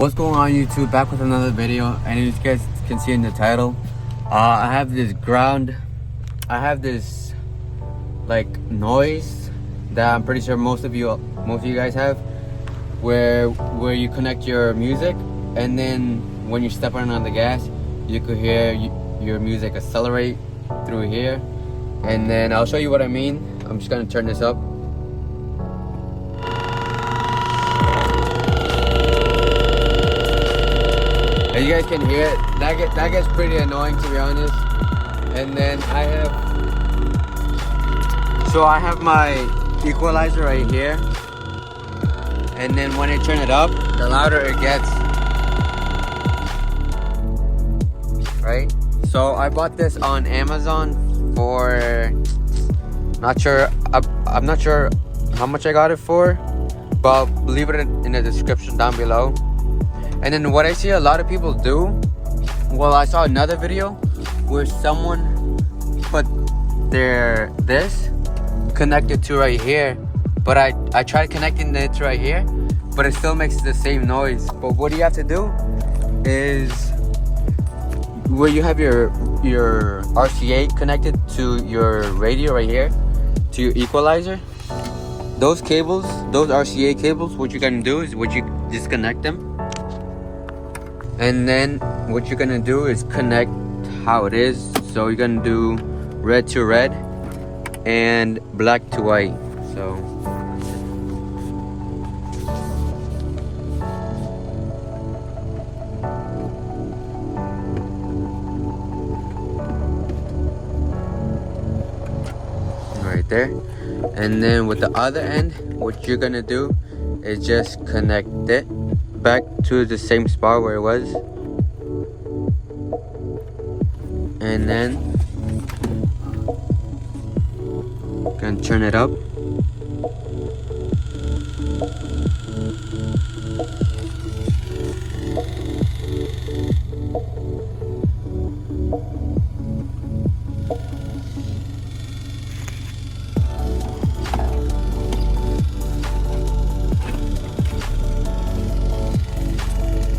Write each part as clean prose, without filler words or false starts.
What's going on, YouTube? Back with another video, and as you guys can see in the title, I have this like noise that I'm pretty sure most of you guys have, where you connect your music, and then when you step on the gas, you could hear your music accelerate through here. And then I'll show you what I mean. I'm just gonna turn this up. As you guys can hear it, that gets pretty annoying, to be honest. And then I have my equalizer right here, and then when I turn it up, the louder it gets, right? So I bought this on Amazon for I'm not sure how much I got it for, but I'll leave it in the description down below. And then what I see a lot of people do, well, I saw another video where someone put this connected to right here, but I tried connecting it to right here, but it still makes the same noise. But what you have to do is, where you have your RCA connected to your radio right here, to your equalizer, those cables, those RCA cables, what you're gonna do is you disconnect them. And then what you're gonna do is connect how it is. So you're gonna do red to red and black to white. So right there. And then with the other end, what you're gonna do is just connect it back to the same spot where it was, and then gonna turn it up.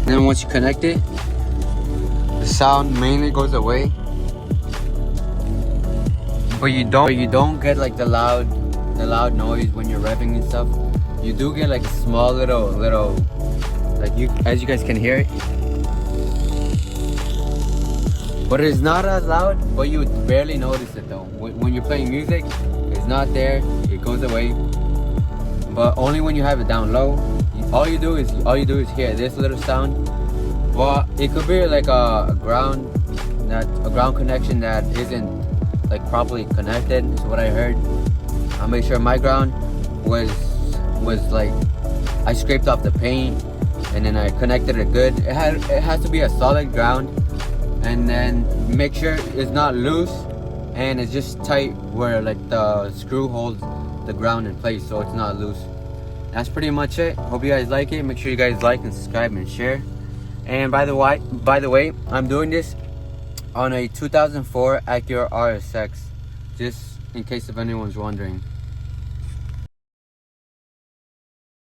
Then once you connect it, the sound mainly goes away, but you don't get like the loud noise when you're revving and stuff. You do get like a small little like, as you guys can hear it, but it's not as loud, but you would barely notice it though. When you're playing music, it's not there, it goes away, but only when you have it down low. All you do is hear this little sound. Well, it could be like a ground connection that isn't like properly connected, is what I heard. I'll make sure my ground was like, I scraped off the paint and then I connected it good. It has to be a solid ground, and then make sure it's not loose and it's just tight where like the screw holds the ground in place, so it's not loose. That's pretty much it. Hope you guys like it. Make sure you guys like and subscribe and share. And by the way, I'm doing this on a 2004 Acura RSX, just in case if anyone's wondering.